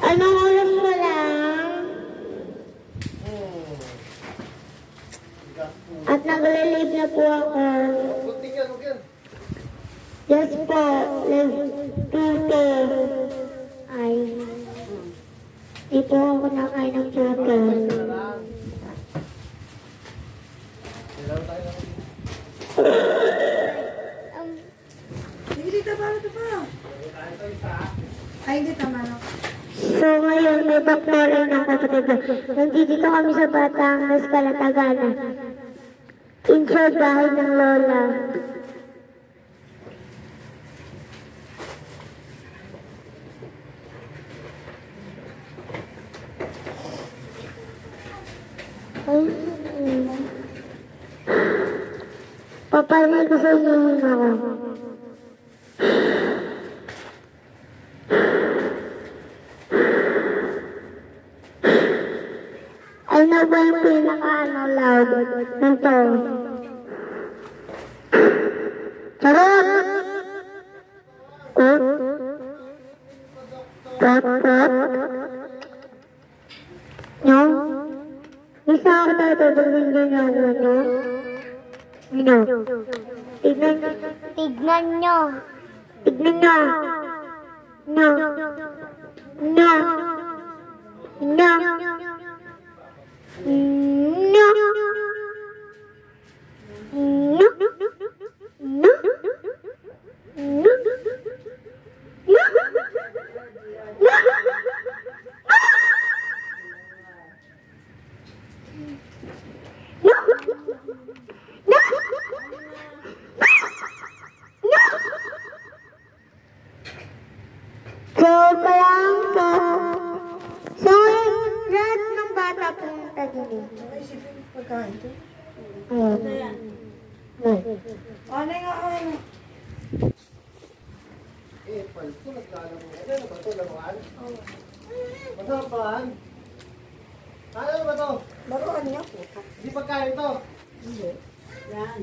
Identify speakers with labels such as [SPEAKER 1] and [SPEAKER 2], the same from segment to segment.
[SPEAKER 1] Anong oras pa lang? At nag-relieve na po ako. Yes po, live tuto. Ay, di po ako nakain ng tuto.
[SPEAKER 2] Hindi, tama na ito pa. Ay, hindi, tama na.
[SPEAKER 1] So ngayon, may baktorin ng kapatid ko. Nandito kami sa Batangas, Calatagana. Inside bahay ng lola. Papalay ko sa inyo ako. Ano ba yung pinaka-loud ng to? Charot! No? Isa ako tayo din ako, no? No. Tignan nyo. Tignan nyo. No. No. No.
[SPEAKER 2] Pagkain ito?
[SPEAKER 1] Ano
[SPEAKER 2] yan? Ano nga ako?
[SPEAKER 3] Palito, nagkala mo. Ano ba ito? Laruan? Oo. Masarap ba? Ano ba ito?
[SPEAKER 2] Laruan niya po.
[SPEAKER 3] Hindi pagkain ito?
[SPEAKER 2] Hindi. Yan.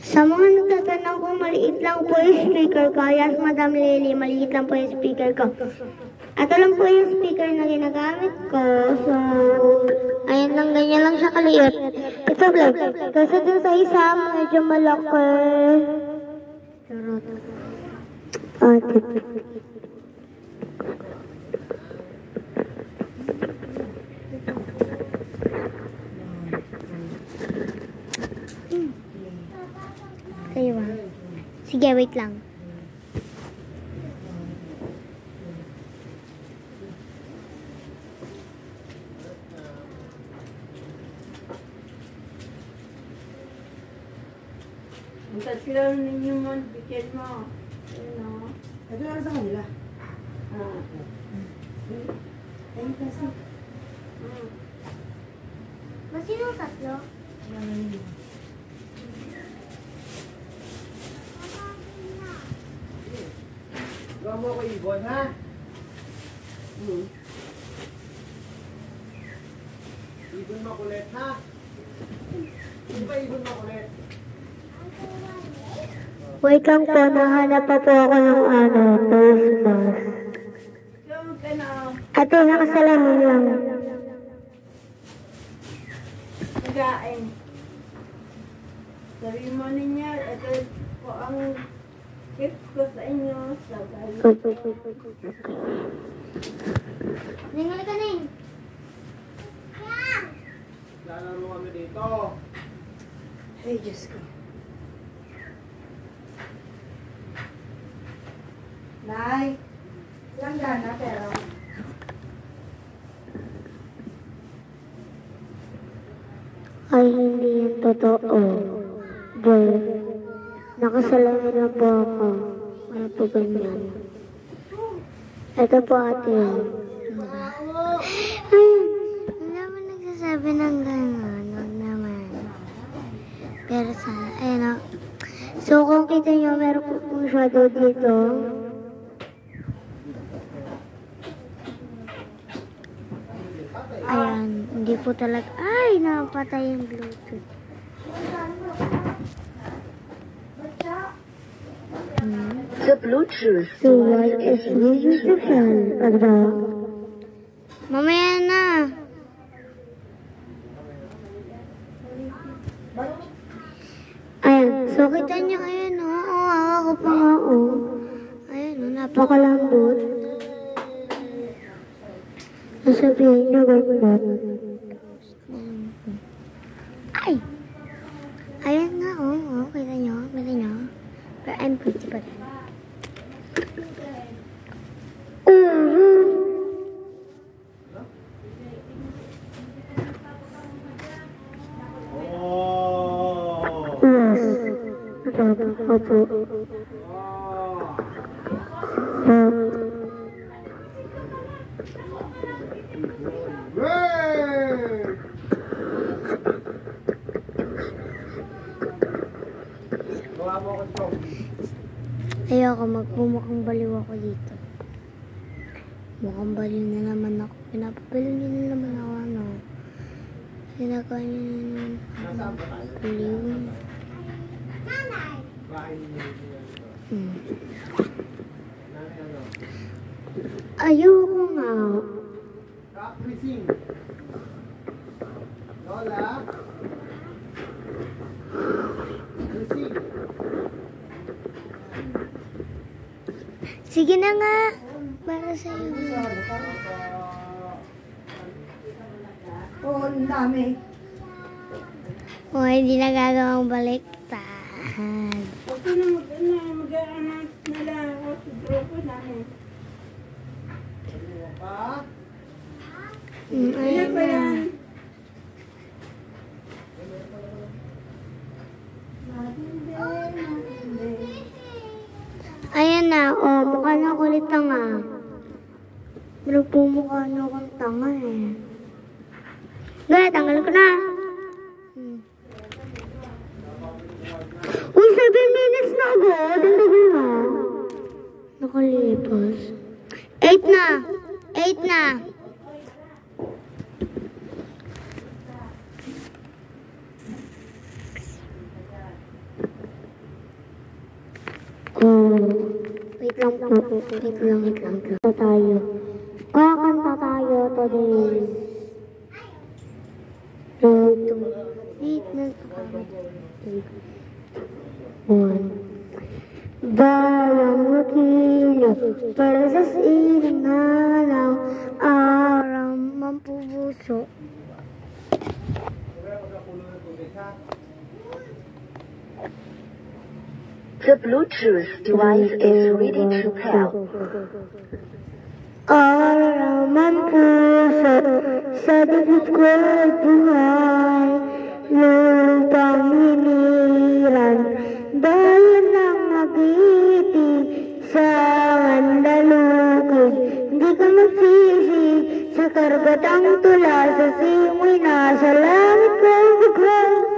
[SPEAKER 1] Sa mga nagtatanong ko, maliit lang po yung speaker ko. Yes, Madam Lily, maliit lang po yung speaker ko. Ito lang po yung speaker na ginagamit ko. So, ayun lang, ganyan lang siya kaliit. Ito lang. Kasi dun sa isa, medyo malaki. Charot. Kayo ba? Sige, wait lang.
[SPEAKER 2] Ang tatlo ninyo mo, bigyan mo. Ano? Ito lang sa kanila. Ayun kasi.
[SPEAKER 1] Masino tatlo?
[SPEAKER 3] Gawa mo ako ibon, ha? Ibon makulit, ha? Hindi ba ibon makulit?
[SPEAKER 1] Wait lang po, nahanap pa po ako ng toast bus.
[SPEAKER 2] Yung ka na.
[SPEAKER 1] Ate, nakasalamin lang.
[SPEAKER 2] Pagkain. Sabi mo ninyo, ito po ang gift ko sa inyo.
[SPEAKER 1] Ningal ka na
[SPEAKER 3] Lalaro kami dito.
[SPEAKER 2] Ay, Diyos ko. Nay, lang gana pero.
[SPEAKER 1] Ay, hindi yan totoo. Boy, nakasalamin na po ako. Wala po ganyan. Ito po ate. Ay, hindi naman nagsasabi ng gano'n. Huwag naman. Pero sana, ayun o. So, kung kita nyo, meron po pong shadow dito. Ayan, hindi po talaga. Ay, napatay yung Bluetooth.
[SPEAKER 4] The Bluetooth
[SPEAKER 1] So, what is using the phone? So, kita niyo, ayan o. Ako pa nga o. Ayan o, napakalambot. Sasabihin niyo, ganda. Ay! Ayan nga o. Kita niyo, kita niyo. Pero I'm pretty pa rin. Opo. Ayoko, magmumukhang baliw ako dito. Mukhang baliw na naman ako. Pinapabaliw niyo na naman ako, ano. Sinagawa niyo na naman. Baliw. Ayoko nga.
[SPEAKER 3] Lola?
[SPEAKER 1] Sige na nga. Para sa iyo.
[SPEAKER 2] Oo, ang dami.
[SPEAKER 1] O, hindi na gagawang baliktad.
[SPEAKER 2] Huwag ko na mag-announce na lang ako sa grupo namin.
[SPEAKER 1] Ayan
[SPEAKER 2] ba
[SPEAKER 1] na.
[SPEAKER 2] yan?
[SPEAKER 1] Ayan na. O, mukha na kulit tanga. Pero pumukha na akong tanga eh. Gaya, tanggal ko na. Uy, 7 minutes na agad. Ang tagal na. Nakalipas. 8 na. 8 na. Wait lang po. Wait lang. Kanta tayo. Kakanta tayo today. Wait na. 1. Balang makilo para sa sinangalaw araw mampubuso.
[SPEAKER 4] The Bluetooth device is ready to pair.
[SPEAKER 1] Araw mampuso sa dibdib ko ay buhay, lupang hiniran, bayan ng mag-ibig sa andalukid. Hindi ka magsisi sa kargatang tula, sa simoy na sa langit ko biglang.